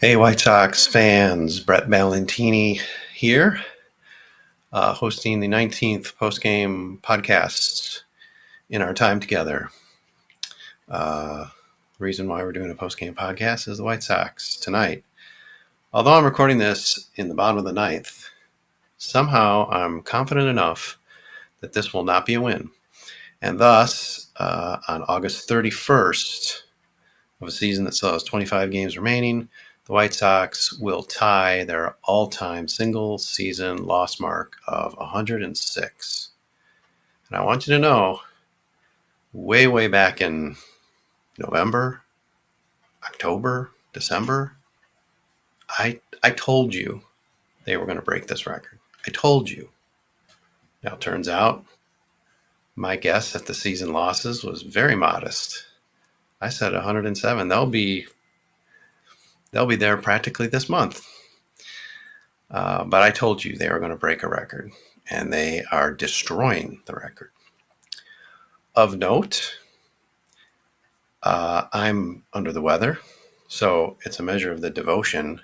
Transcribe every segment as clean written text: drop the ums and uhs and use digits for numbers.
Hey, White Sox fans, Brett Ballantini here, hosting the 19th postgame podcast in our time together. The reason why we're doing a postgame podcast is the White Sox tonight. Although I'm recording this in the bottom of the ninth, somehow I'm confident enough that this will not be a win. And thus, on August 31st of a season that still has 25 games remaining, the White Sox will tie their all-time single-season loss mark of 106. And I want you to know, way back in November, October, December, I told you they were going to break this record. I told you. Now, it turns out my guess at the season losses was very modest. I said 107. They'll be there practically this month. But I told you they were going to break a record, and they are destroying the record. Of note, I'm under the weather, so it's a measure of the devotion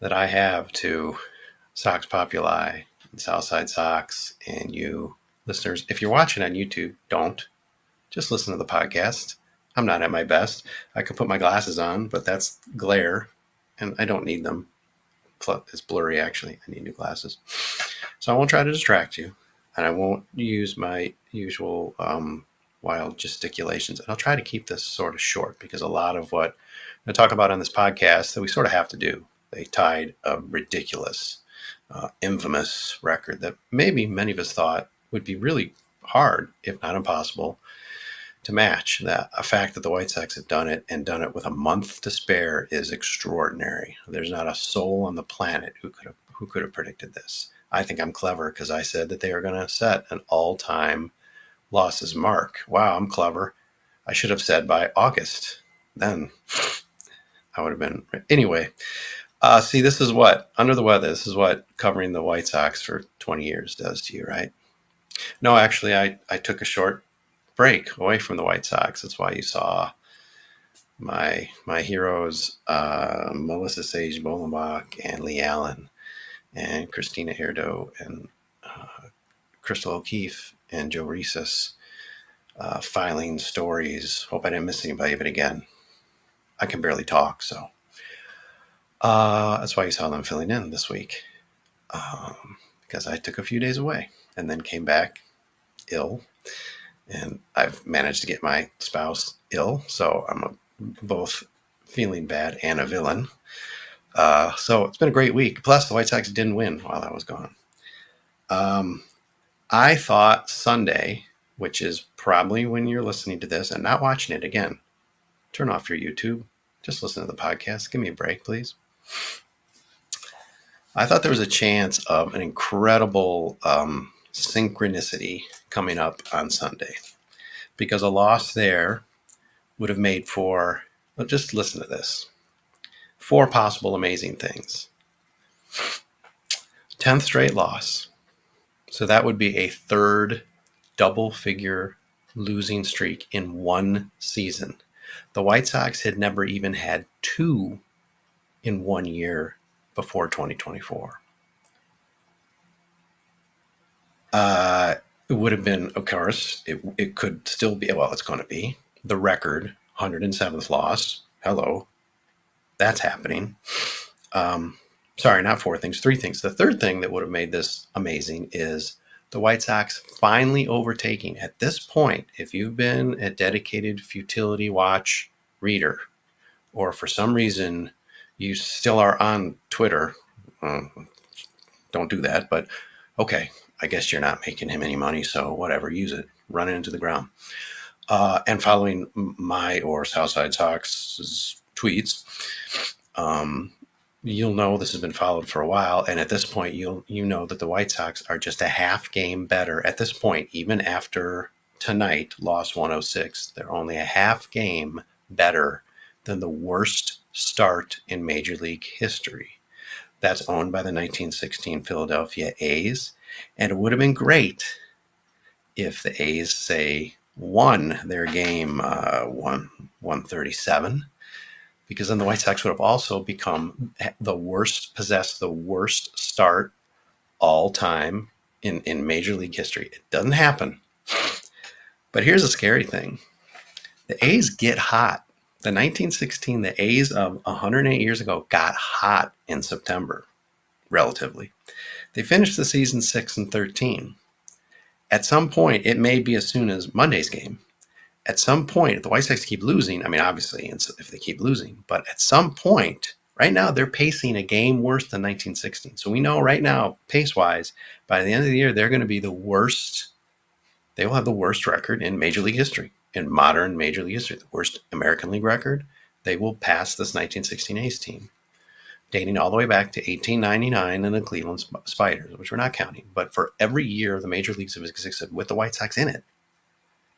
that I have to Sox Populi and Southside Sox and you listeners. If you're watching on YouTube, don't. Just listen to the podcast. I'm not at my best. I could put my glasses on, but that's glare, and I don't need them. It's blurry, actually. I need new glasses. So I won't try to distract you, and I won't use my usual wild gesticulations. And I'll try to keep this sort of short because a lot of what I talk about on this podcast that we sort of have to do. They tied a ridiculous, infamous record that maybe many of us thought would be really hard, if not impossible, to match. That a fact that the White Sox have done it and done it with a month to spare is extraordinary. There's not a soul on the planet who could have predicted this. I think I'm clever because I said that they are going to set an all-time losses mark. Wow, I'm clever. I should have said by August. Then I would have been anyway. See, this is what under the weather. This is what covering the White Sox for 20 years does to you, right? No, actually, I took a short break away from the White Sox. That's why you saw my heroes, Melissa Sage Bolenbach and Lee Allen and Christina Herdo and Crystal O'Keefe and Joe Reeses filing stories. Hope I didn't miss anybody, but again, I can barely talk, so that's why you saw them filling in this week, because I took a few days away and then came back ill, and I've managed to get my spouse ill, so I'm both feeling bad and a villain. So it's been a great week. Plus, the White Sox didn't win while I was gone. I thought Sunday, which is probably when you're listening to this and not watching it again, turn off your YouTube. Just listen to the podcast. Give me a break, please. I thought there was a chance of an incredible synchronicity coming up on Sunday because a loss there would have made for, well, just listen to this, 4 possible amazing things. 10th straight loss. So that would be a third double-figure losing streak in one season. The White Sox had never even had 2 in 1 year before 2024. It would have been, of course, it could still be, well, it's going to be the record 107th loss. Hello. That's happening. Sorry, not 4 things, 3 things. The third thing that would have made this amazing is the White Sox finally overtaking. At this point, if you've been a dedicated Futility Watch reader, or for some reason you still are on Twitter, don't do that, but okay, I guess you're not making him any money, so whatever, use it, run it into the ground. And following my or Southside Sox's tweets, you'll know this has been followed for a while, and at this point, you know that the White Sox are just a half game better at this point, even after tonight lost 106. They're only a half game better than the worst start in Major League history. That's owned by the 1916 Philadelphia A's, and it would have been great if the A's, say, won their game 137, because then the White Sox would have also become possessed the worst start all time in Major League history. It doesn't happen. But here's a scary thing. The A's get hot. The 1916, the A's of 108 years ago got hot in September, relatively. They finished the season 6-13. At some point, it may be as soon as Monday's game. At some point, if the White Sox keep losing, I mean, obviously, if they keep losing, but at some point, right now, they're pacing a game worse than 1916. So we know right now, pace-wise, by the end of the year, they're going to be the worst. They will have the worst record in Major League history, in modern Major League history, the worst American League record. They will pass this 1916 A's team, dating all the way back to 1899 and the Cleveland Spiders, which we're not counting. But for every year the Major Leagues have existed with the White Sox in it,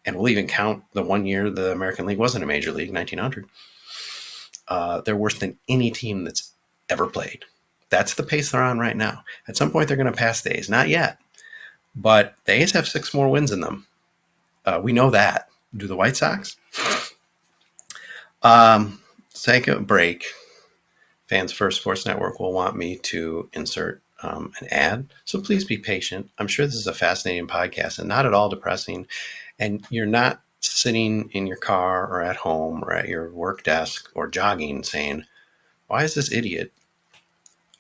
and we'll even count the 1 year the American League wasn't a major league, 1900. They're worse than any team that's ever played. That's the pace they're on right now. At some point, they're going to pass the A's. Not yet. But the A's have 6 more wins in them. We know that. Do the White Sox? Take a break. Fans First Sports Network will want me to insert an ad. So please be patient. I'm sure this is a fascinating podcast and not at all depressing. And you're not sitting in your car or at home or at your work desk or jogging saying, why is this idiot?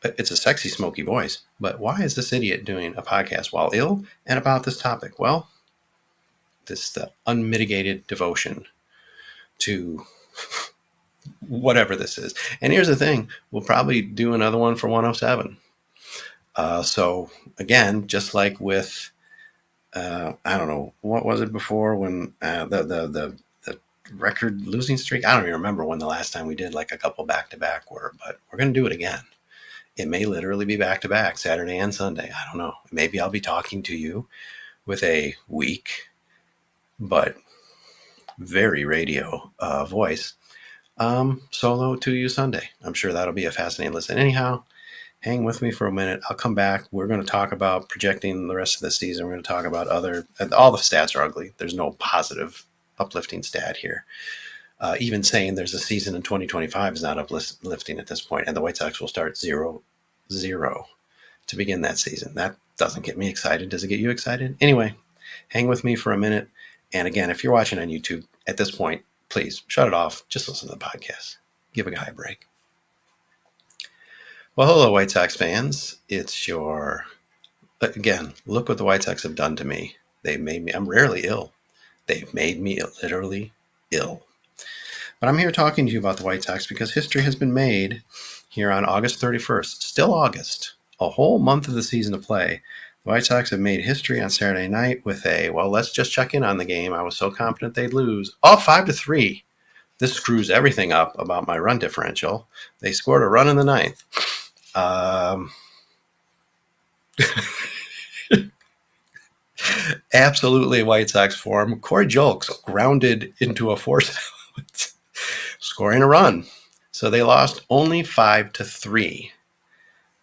It's a sexy, smoky voice, but why is this idiot doing a podcast while ill and about this topic? Well, this is the unmitigated devotion to whatever this is. And here's the thing, we'll probably do another one for 107. So again, just like with I don't know, what was it before when the record losing streak? I don't even remember when the last time we did like a couple back-to-back were, but we're going to do it again. It may literally be back-to-back, Saturday and Sunday. I don't know. Maybe I'll be talking to you with a weak but very radio voice solo to you Sunday. I'm sure that'll be a fascinating listen. Anyhow, hang with me for a minute. I'll come back. We're going to talk about projecting the rest of the season. We're going to talk about all the stats are ugly. There's no positive, uplifting stat here. Even saying there's a season in 2025 is not uplifting at this point, and the White Sox will start 0-0 to begin that season. That doesn't get me excited. Does it get you excited? Anyway, hang with me for a minute. And again, if you're watching on YouTube at this point, please shut it off. Just listen to the podcast. Give a guy a break. Well, hello, White Sox fans. Again, look what the White Sox have done to me. They've made me, I'm rarely ill. They've made me literally ill. But I'm here talking to you about the White Sox because history has been made here on August 31st. Still August, a whole month of the season to play. The White Sox have made history on Saturday night with let's just check in on the game. I was so confident they'd lose. 5-3. This screws everything up about my run differential. They scored a run in the ninth. Absolutely White Sox form. Corey Julks grounded into a force out, scoring a run. So they lost only 5-3.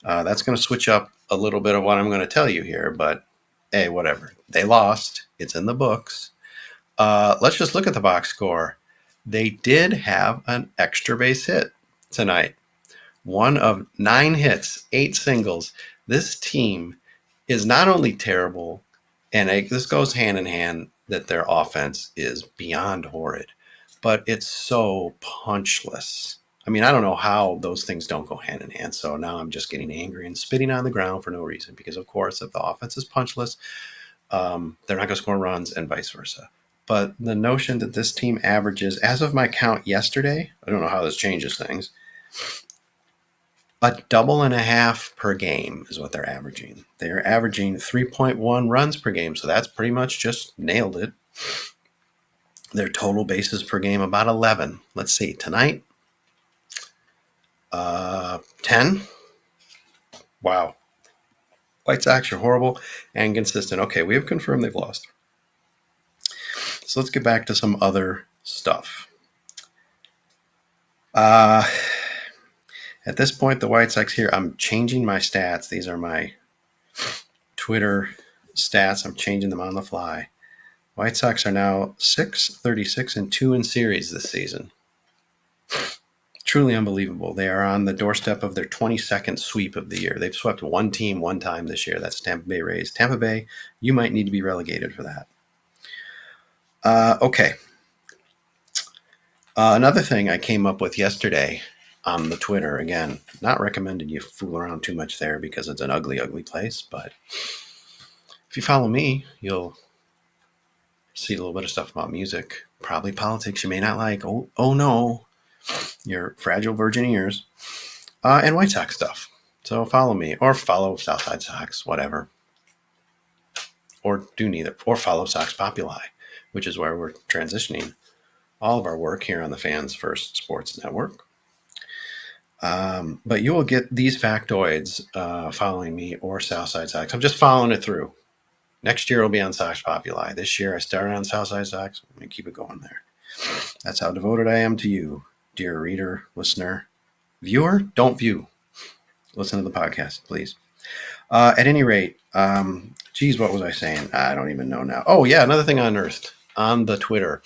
That's going to switch up a little bit of what I'm going to tell you here, but hey, whatever. They lost. It's in the books. Let's just look at the box score. They did have an extra base hit tonight. 1 of 9 hits, 8 singles. This team is not only terrible, and this goes hand in hand that their offense is beyond horrid, but it's so punchless. I mean, I don't know how those things don't go hand in hand. So now I'm just getting angry and spitting on the ground for no reason because, of course, if the offense is punchless, they're not going to score runs and vice versa. But the notion that this team averages, as of my count yesterday, I don't know how this changes things, a double and a half per game is what they're averaging. They're averaging 3.1 runs per game, so that's pretty much just nailed it. Their total bases per game, about 11. Let's see, tonight, 10. Wow. White Sox are horrible and consistent. Okay, we have confirmed they've lost. So let's get back to some other stuff. At this point, the White Sox here, I'm changing my stats. These are my Twitter stats. I'm changing them on the fly. White Sox are now 6-36-2 in series this season. Truly unbelievable. They are on the doorstep of their 22nd sweep of the year. They've swept one team one time this year. That's Tampa Bay Rays. Tampa Bay, you might need to be relegated for that. Okay. Another thing I came up with yesterday on the Twitter, again, not recommended you fool around too much there because it's an ugly, ugly place. But if you follow me, you'll see a little bit of stuff about music, probably politics you may not like. Oh no, your fragile virgin ears, and White Sox stuff. So follow me, or follow Southside Sox, whatever, or do neither, or follow Sox Populi, which is where we're transitioning all of our work here on the Fans First Sports Network. But you will get these factoids following me or Southside Sox. I'm just following it through. Next year it'll be on Sox Populi. This year I started on Southside Sox. I'm going to keep it going there. That's how devoted I am to you, dear reader, listener, viewer. Don't view. Listen to the podcast, please. At any rate, geez, what was I saying? I don't even know now. Oh, yeah, another thing I unearthed on the Twitter.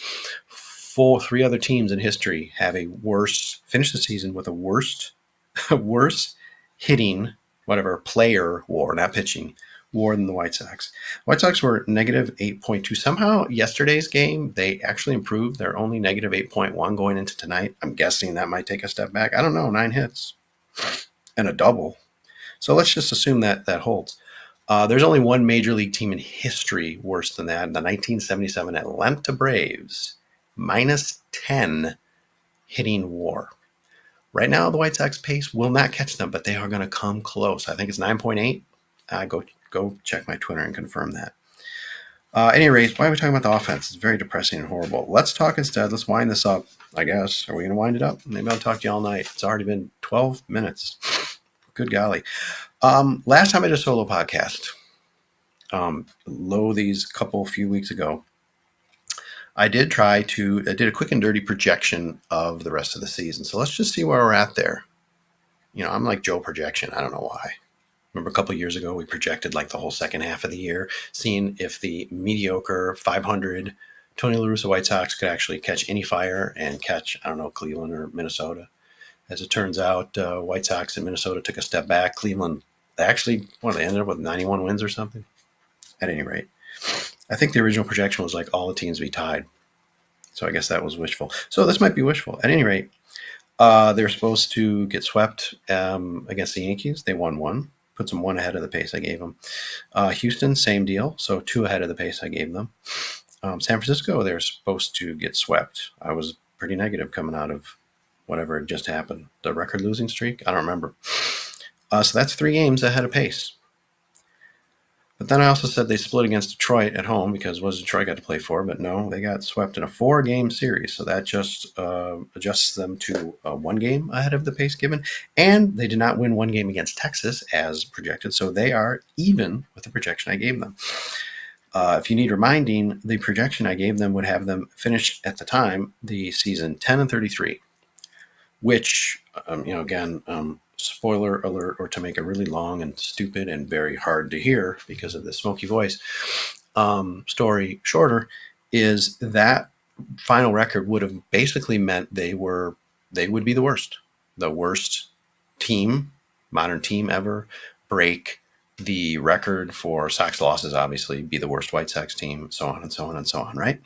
Three other teams in history have finished the season with a worse hitting, whatever, player war, not pitching, war than the White Sox. White Sox were negative 8.2. Somehow, yesterday's game, they actually improved. They're only negative 8.1 going into tonight. I'm guessing that might take a step back. I don't know, 9 hits and a double. So let's just assume that holds. There's only one major league team in history worse than that. The 1977 Atlanta Braves, minus 10 hitting war. Right now, the White Sox pace will not catch them, but they are going to come close. I think it's 9.8. Go check my Twitter and confirm that. Any rate, why are we talking about the offense? It's very depressing and horrible. Let's talk instead. Let's wind this up, I guess. Are we going to wind it up? Maybe I'll talk to you all night. It's already been 12 minutes. Good golly. Last time I did a solo podcast, few weeks ago, I did I did a quick and dirty projection of the rest of the season. So let's just see where we're at there. You know, I'm like Joe Projection. I don't know why. Remember a couple of years ago, we projected like the whole second half of the year, seeing if the mediocre 500 Tony La Russa White Sox could actually catch any fire and catch, I don't know, Cleveland or Minnesota. As it turns out, White Sox and Minnesota took a step back. Cleveland actually, they ended up with 91 wins or something. At any rate, I think the original projection was like all the teams be tied. So I guess that was wishful. So this might be wishful. At any rate, they were supposed to get swept against the Yankees. They won one. Puts them one ahead of the pace I gave them. Houston, same deal. So 2 ahead of the pace I gave them. San Francisco, they're supposed to get swept. I was pretty negative coming out of whatever had just happened. The record losing streak? I don't remember. So that's 3 games ahead of pace. But then I also said they split against Detroit at home because was Detroit got to play 4, but no, they got swept in a 4-game series. So that just adjusts them to 1 game ahead of the pace given. And they did not win 1 game against Texas as projected. So they are even with the projection I gave them. If you need reminding, the projection I gave them would have them finish at the time the season 10-33, which, spoiler alert, or to make it really long and stupid and very hard to hear because of the smoky voice, story shorter, is that final record would have basically meant they would be the worst team, modern team ever, break the record for Sox losses, obviously, be the worst White Sox team, so on and so on and so on, right?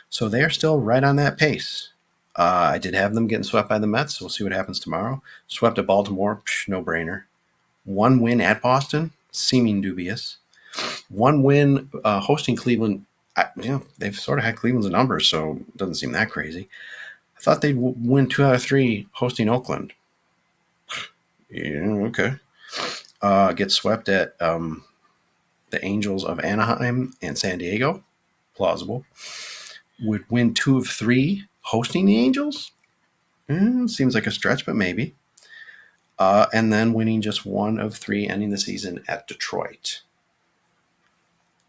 So they're still right on that pace. I did have them getting swept by the Mets. We'll see what happens tomorrow. Swept at Baltimore, no-brainer. 1 win at Boston, seeming dubious. 1 win hosting Cleveland. They've sort of had Cleveland's numbers, so it doesn't seem that crazy. I thought they'd win 2 out of 3 hosting Oakland. Yeah, okay. Get swept at the Angels of Anaheim and San Diego. Plausible. Would win 2 of 3 hosting the Angels. Seems like a stretch, but maybe. And then winning just 1 of 3, ending the season at Detroit.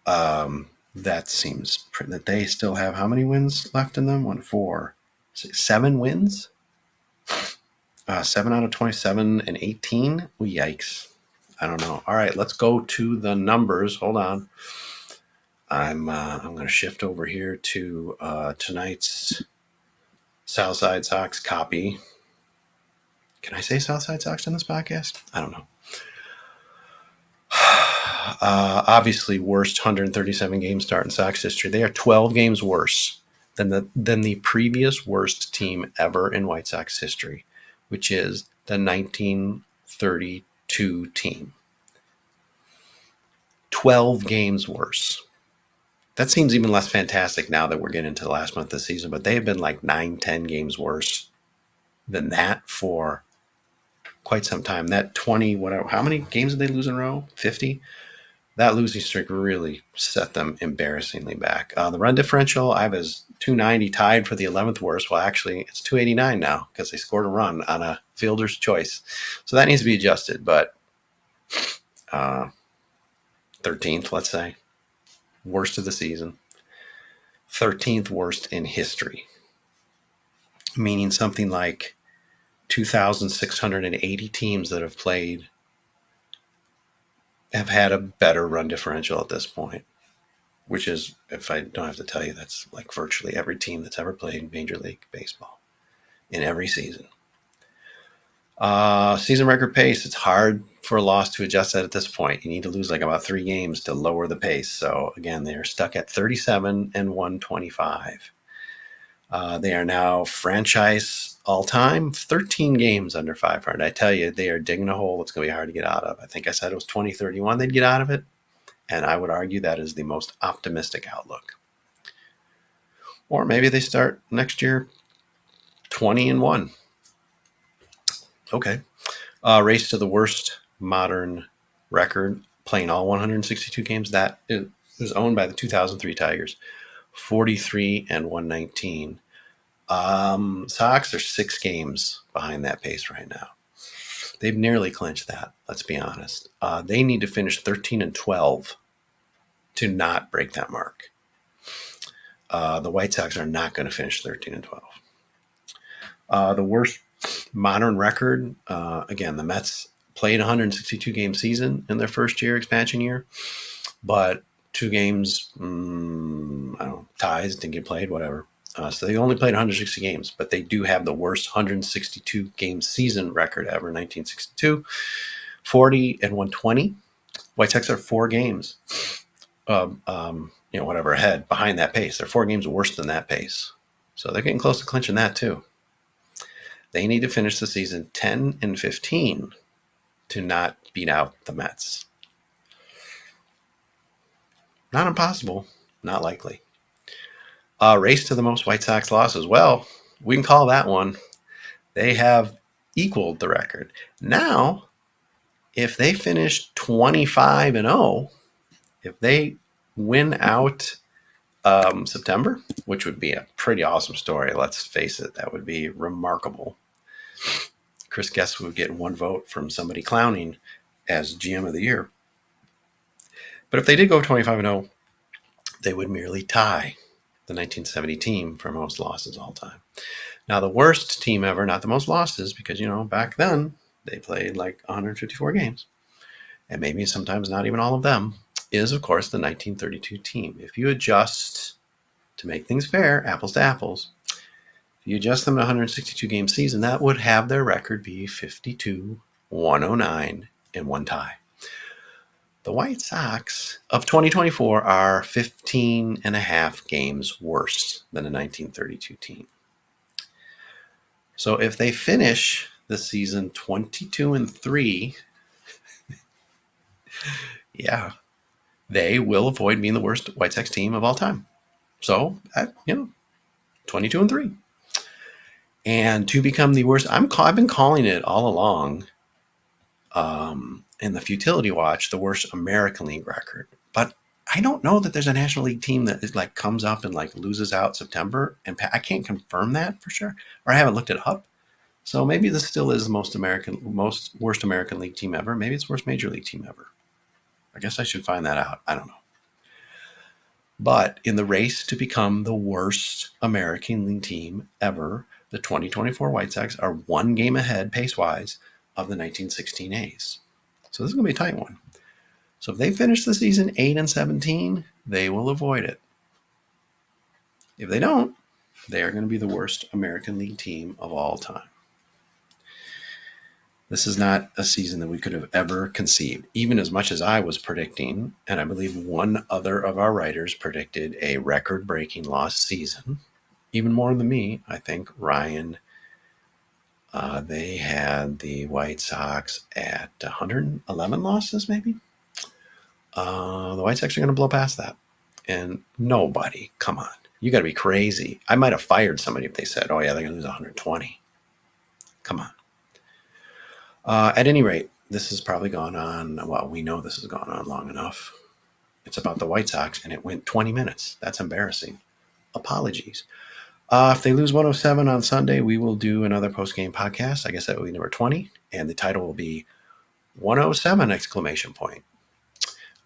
That seems that they still have how many wins left in them? 1, 4, 6, 7 wins. 7 out of 27 and 18. Ooh, yikes! I don't know. All right, let's go to the numbers. Hold on. I'm going to shift over here to tonight's Southside Sox copy. Can I say Southside Sox on this podcast? I don't know. Obviously, worst 137 game start in Sox history. They are 12 games worse than the previous worst team ever in White Sox history, which is the 1932 team. 12 games worse. That seems even less fantastic now that we're getting into the last month of the season, but they have been like 9-10 games worse than that for quite some time. That 20, whatever, how many games did they lose in a row? 50? That losing streak really set them embarrassingly back. The run differential, I have as 290 tied for the 11th worst. Well, actually, it's 289 now because they scored a run on a fielder's choice. So that needs to be adjusted, but 13th, let's say, worst of the season. 13th worst in history, meaning something like 2,680 teams that have played have had a better run differential at this point, which is, if I don't have to tell you, that's like virtually every team that's ever played Major League Baseball in every season. Season record pace, it's hard for a loss to adjust that at this point. You need to lose like about 3 games to lower the pace. So again, they are stuck at 37 and 125. They are now franchise all-time 13 games under 500. I tell you, they are digging a hole it's going to be hard to get out of. I think I said it was 2031 they'd get out of it, and I would argue that is the most optimistic outlook. Or maybe they start next year 20-1. Okay. Race to the worst modern record, playing all 162 games. That is owned by the 2003 Tigers, 43 and 119. Sox are 6 games behind that pace right now. They've nearly clinched that. Let's be honest. They need to finish 13 and 12 to not break that mark. The White Sox are not going to finish 13 and 12. The worst modern record, again, the Mets played 162 game season in their first year, expansion year, but 2 games, I don't know, ties, didn't get played, whatever. So they only played 160 games, but they do have the worst 162 game season record ever, 1962, 40 and 120. White Sox are 4 games, whatever, ahead, behind that pace. They're 4 games worse than that pace. So they're getting close to clinching that too. They need to finish the season 10 and 15 to not beat out the Mets. Not impossible, not likely. Race to the most White Sox losses. Well, we can call that one. They have equaled the record. Now, if they finish 25 and 0, if they win out September, which would be a pretty awesome story, let's face it, that would be remarkable. Chris Guest would get 1 vote from somebody clowning as GM of the year. But if they did go 25 and 0, they would merely tie the 1970 team for most losses all time. Now, the worst team ever, not the most losses, because, back then they played like 154 games, and maybe sometimes not even all of them, is, of course, the 1932 team. If you adjust, to make things fair, apples to apples, if you adjust them to 162 game season, that would have their record be 52, 109, and 1 tie. The White Sox of 2024 are 15 and a half games worse than the 1932 team. So if they finish the season 22 and 3, yeah, they will avoid being the worst White Sox team of all time. So, 22 and 3. And to become the worst, I've been calling it all along in the Futility Watch, the worst American League record. But I don't know that there's a National League team that is like comes up and like loses out September. And I can't confirm that for sure, or I haven't looked it up. So maybe this still is the most worst American League team ever. Maybe it's worst Major League team ever. I guess I should find that out. I don't know. But in the race to become the worst American League team ever, the 2024 White Sox are 1 game ahead pace-wise of the 1916 A's. So this is going to be a tight one. So if they finish the season 8 and 17, they will avoid it. If they don't, they are going to be the worst American League team of all time. This is not a season that we could have ever conceived, even as much as I was predicting, and I believe one other of our writers predicted a record-breaking loss season, even more than me, I think. Ryan, they had the White Sox at 111 losses, maybe. The White Sox are going to blow past that. And nobody, come on, you got to be crazy. I might have fired somebody if they said, oh, yeah, they're going to lose 120. Come on. At any rate, this has probably gone on. Well, we know this has gone on long enough. It's about the White Sox, and it went 20 minutes. That's embarrassing. Apologies. If they lose 107 on Sunday, we will do another post-game podcast. I guess that will be number 20, and the title will be 107 exclamation point.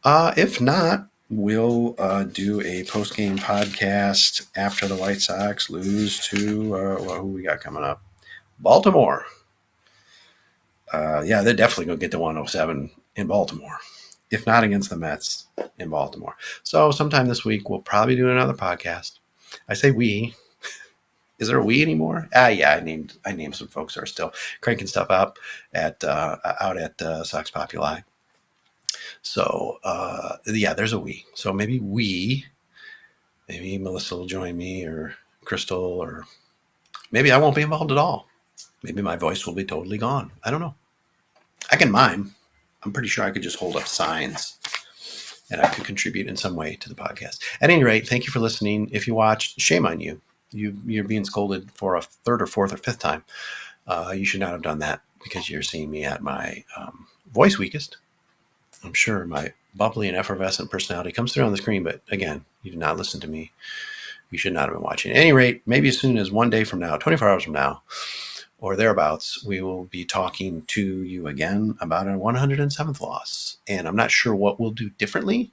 If not, we'll do a post-game podcast after the White Sox lose to who we got coming up? Baltimore. Yeah, they're definitely going to get to 107 in Baltimore, if not against the Mets in Baltimore. So sometime this week, we'll probably do another podcast. I say we. Is there a we anymore? Yeah, I named some folks who are still cranking stuff up out at Sox Populi. So yeah, there's a we. So maybe Melissa will join me, or Crystal, or maybe I won't be involved at all. Maybe my voice will be totally gone. I don't know. I can mime. I'm pretty sure I could just hold up signs and I could contribute in some way to the podcast. At any rate, thank you for listening. If you watched, shame on you. You're being scolded for a third or fourth or fifth time. You should not have done that because you're seeing me at my voice weakest. I'm sure my bubbly and effervescent personality comes through on the screen, but again, you did not listen to me. You should not have been watching. At any rate, maybe as soon as one day from now, 24 hours from now, or thereabouts, we will be talking to you again about a 107th loss. And I'm not sure what we'll do differently.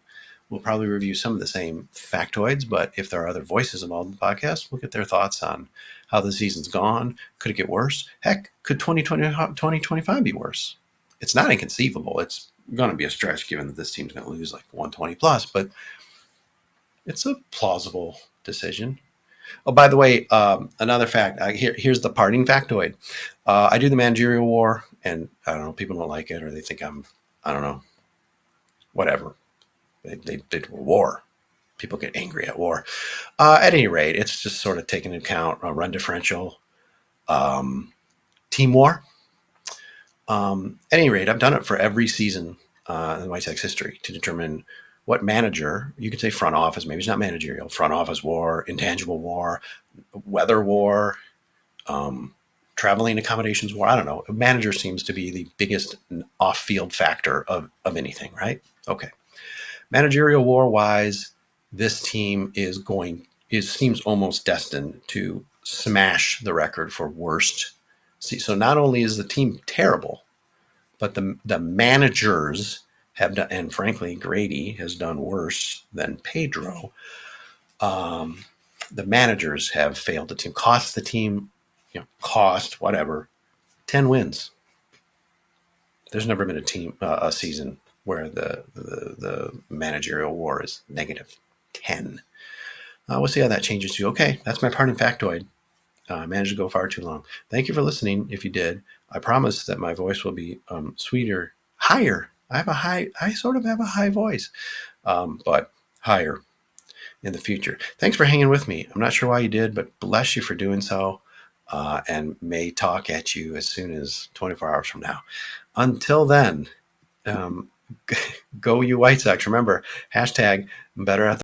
We'll probably review some of the same factoids, but if there are other voices involved in the podcast, we'll get their thoughts on how the season's gone. Could it get worse? Heck, could 2025 be worse? It's not inconceivable. It's going to be a stretch given that this team's going to lose like 120 plus, but it's a plausible decision. Oh, by the way, another fact. Here's the parting factoid. I do the managerial war, and I don't know, people don't like it, or they think I don't know, whatever. They do war. People get angry at war. At any rate, it's just sort of taking into account a run differential, team war. At any rate, I've done it for every season in White Sox history to determine what manager, you could say front office, maybe it's not managerial, front office war, intangible war, weather war, traveling accommodations war. I don't know. Manager seems to be the biggest off-field factor of anything, right? Okay. Managerial war wise, this team seems almost destined to smash the record for worst. See, so not only is the team terrible, but the managers have done, and frankly, Grady has done worse than Pedro. The managers have failed the team, cost the team, whatever, 10 wins. There's never been a season where the managerial war is negative 10. We'll see how that changes too. Okay, that's my parting factoid. I managed to go far too long. Thank you for listening. If you did, I promise that my voice will be sweeter, higher. I sort of have a high voice, but higher in the future. Thanks for hanging with me. I'm not sure why you did, but bless you for doing so, and may talk at you as soon as 24 hours from now. Until then, go you White Sox. Remember, hashtag better at